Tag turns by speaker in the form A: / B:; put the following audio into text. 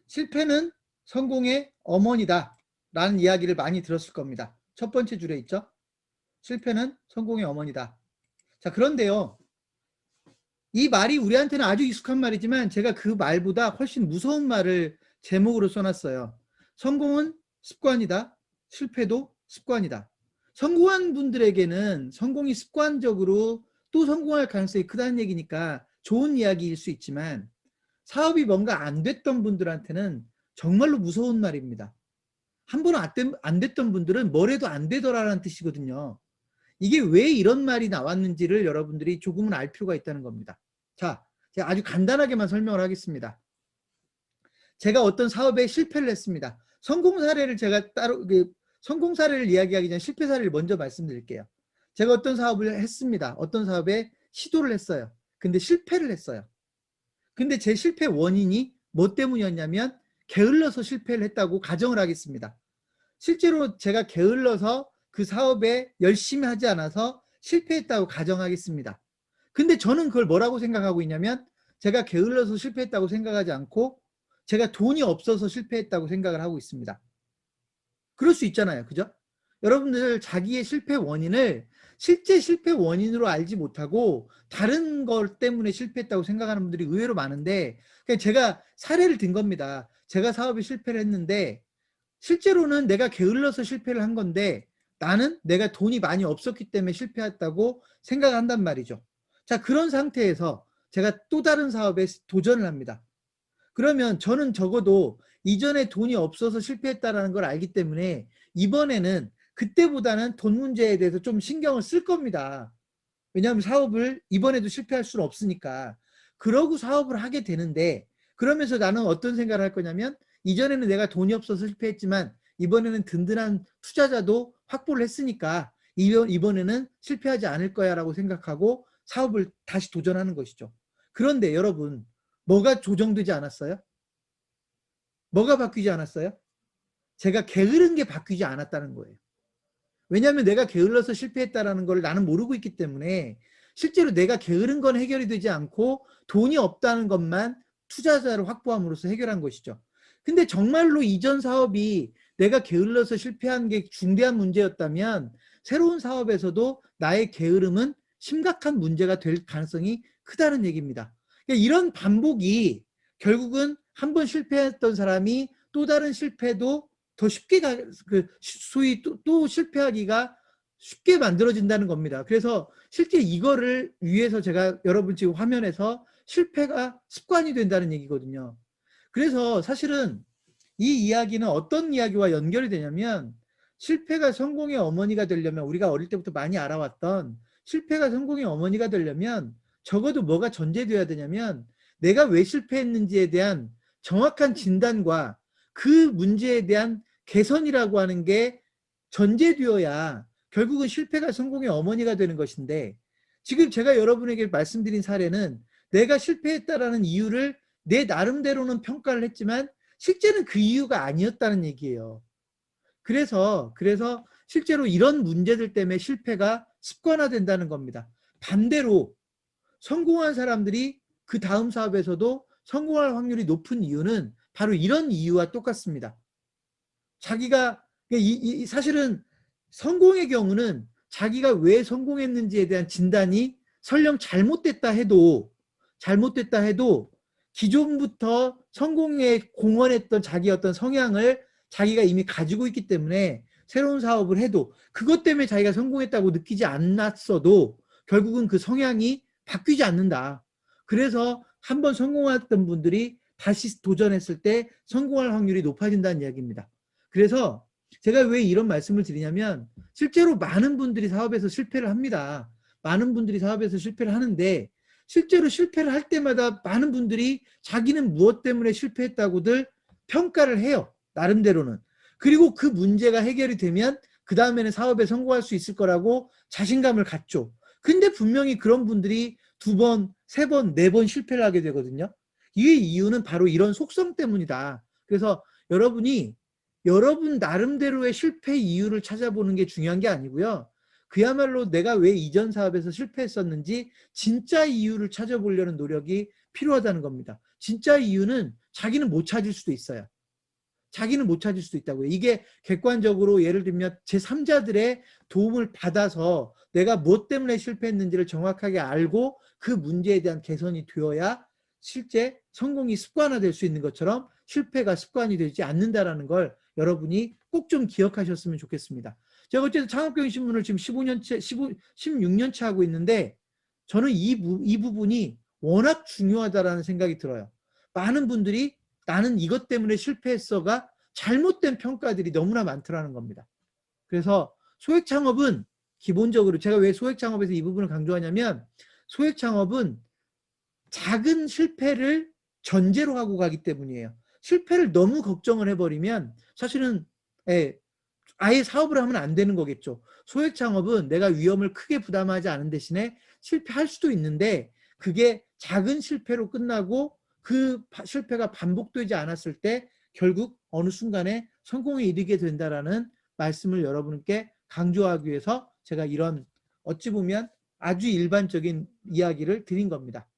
A: 실패는 성공의 어머니다 라는 이야기를 많이 들었을 겁니다. 첫 번째 줄에 있죠. 실패는 성공의 어머니다. 자, 그런데요. 이 말이 우리한테는 아주 익숙한 말이지만 제가 그 말보다 훨씬 무서운 말을 제목으로 써놨어요. 성공은 습관이다. 실패도 습관이다. 성공한 분들에게는 성공이 습관적으로 또 성공할 가능성이 크다는 얘기니까 좋은 이야기일 수 있지만 사업이 뭔가 안 됐던 분들한테는 정말로 무서운 말입니다. 한 번 안 됐던 분들은 뭘 해도 안 되더라라는 뜻이거든요. 이게 왜 이런 말이 나왔는지를 여러분들이 조금은 알 필요가 있다는 겁니다. 자, 제가 아주 간단하게만 설명을 하겠습니다. 제가 어떤 사업에 실패를 했습니다. 성공 사례를 제가 따로 성공 사례를 이야기하기 전에 실패 사례를 먼저 말씀드릴게요. 제가 어떤 사업을 했습니다. 어떤 사업에 시도를 했어요. 근데 실패를 했어요. 근데 제 실패 원인이 뭐 때문이었냐면 게을러서 실패를 했다고 가정을 하겠습니다. 실제로 제가 게을러서 그 사업에 열심히 하지 않아서 실패했다고 가정하겠습니다. 근데 저는 그걸 뭐라고 생각하고 있냐면 제가 게을러서 실패했다고 생각하지 않고 제가 돈이 없어서 실패했다고 생각을 하고 있습니다. 그럴 수 있잖아요. 그죠? 여러분들 자기의 실패 원인을 실제 실패 원인으로 알지 못하고 다른 것 때문에 실패했다고 생각하는 분들이 의외로 많은데 제가 사례를 든 겁니다. 제가 사업에 실패를 했는데 실제로는 내가 게을러서 실패를 한 건데 나는 내가 돈이 많이 없었기 때문에 실패했다고 생각한단 말이죠. 자, 그런 상태에서 제가 또 다른 사업에 도전을 합니다. 그러면 저는 적어도 이전에 돈이 없어서 실패했다는 걸 알기 때문에 이번에는 그때보다는 돈 문제에 대해서 좀 신경을 쓸 겁니다. 왜냐하면 사업을 이번에도 실패할 수는 없으니까. 그러고 사업을 하게 되는데 그러면서 나는 어떤 생각을 할 거냐면 이전에는 내가 돈이 없어서 실패했지만 이번에는 든든한 투자자도 확보를 했으니까 이번에는 실패하지 않을 거야 라고 생각하고 사업을 다시 도전하는 것이죠. 그런데 여러분 뭐가 조정되지 않았어요? 뭐가 바뀌지 않았어요? 제가 게으른 게 바뀌지 않았다는 거예요. 왜냐하면 내가 게을러서 실패했다는 걸 나는 모르고 있기 때문에 실제로 내가 게으른 건 해결이 되지 않고 돈이 없다는 것만 투자자를 확보함으로써 해결한 것이죠. 근데 정말로 이전 사업이 내가 게을러서 실패한 게 중대한 문제였다면 새로운 사업에서도 나의 게으름은 심각한 문제가 될 가능성이 크다는 얘기입니다. 그러니까 이런 반복이 결국은 한 번 실패했던 사람이 또 다른 실패도 더 쉽게 소위 또 실패하기가 쉽게 만들어진다는 겁니다. 그래서 실제 이거를 위해서 제가 여러분 지금 화면에서 실패가 습관이 된다는 얘기거든요. 그래서 사실은 이 이야기는 어떤 이야기와 연결이 되냐면 실패가 성공의 어머니가 되려면 우리가 어릴 때부터 많이 알아왔던 실패가 성공의 어머니가 되려면 적어도 뭐가 전제되어야 되냐면 내가 왜 실패했는지에 대한 정확한 진단과 그 문제에 대한 개선이라고 하는 게 전제되어야 결국은 실패가 성공의 어머니가 되는 것인데 지금 제가 여러분에게 말씀드린 사례는 내가 실패했다라는 이유를 내 나름대로는 평가를 했지만 실제는 그 이유가 아니었다는 얘기예요. 그래서 실제로 이런 문제들 때문에 실패가 습관화된다는 겁니다. 반대로 성공한 사람들이 그 다음 사업에서도 성공할 확률이 높은 이유는 바로 이런 이유와 똑같습니다. 자기가 사실은 성공의 경우는 자기가 왜 성공했는지에 대한 진단이 설령 잘못됐다 해도 기존부터 성공에 공헌했던 자기 어떤 성향을 자기가 이미 가지고 있기 때문에 새로운 사업을 해도 그것 때문에 자기가 성공했다고 느끼지 않았어도 결국은 그 성향이 바뀌지 않는다. 그래서 한번 성공했던 분들이 다시 도전했을 때 성공할 확률이 높아진다는 이야기입니다. 그래서 제가 왜 이런 말씀을 드리냐면 실제로 많은 분들이 사업에서 실패를 합니다. 많은 분들이 사업에서 실패를 하는데 실제로 실패를 할 때마다 많은 분들이 자기는 무엇 때문에 실패했다고들 평가를 해요. 나름대로는. 그리고 그 문제가 해결이 되면 그 다음에는 사업에 성공할 수 있을 거라고 자신감을 갖죠. 근데 분명히 그런 분들이 두 번, 세 번, 네 번 실패를 하게 되거든요. 이 이유는 바로 이런 속성 때문이다. 그래서 여러분이 여러분 나름대로의 실패 이유를 찾아보는 게 중요한 게 아니고요. 그야말로 내가 왜 이전 사업에서 실패했었는지 진짜 이유를 찾아보려는 노력이 필요하다는 겁니다. 진짜 이유는 자기는 못 찾을 수도 있어요. 자기는 못 찾을 수도 있다고요. 이게 객관적으로 예를 들면 제3자들의 도움을 받아서 내가 무엇 때문에 실패했는지를 정확하게 알고 그 문제에 대한 개선이 되어야 실제 성공이 습관화될 수 있는 것처럼 실패가 습관이 되지 않는다는 걸 여러분이 꼭 좀 기억하셨으면 좋겠습니다. 제가 어쨌든 창업경영신문을 지금 16년째 하고 있는데 저는 이 부분이 워낙 중요하다는 생각이 들어요. 많은 분들이 나는 이것 때문에 실패했어가 잘못된 평가들이 너무나 많더라는 겁니다. 그래서 소액창업은 기본적으로 제가 왜 소액창업에서 이 부분을 강조하냐면 소액창업은 작은 실패를 전제로 하고 가기 때문이에요. 실패를 너무 걱정을 해버리면 사실은 아예 사업을 하면 안 되는 거겠죠. 소액창업은 내가 위험을 크게 부담하지 않은 대신에 실패할 수도 있는데 그게 작은 실패로 끝나고 그 실패가 반복되지 않았을 때 결국 어느 순간에 성공에 이르게 된다라는 말씀을 여러분께 강조하기 위해서 제가 이런 어찌 보면 아주 일반적인 이야기를 드린 겁니다.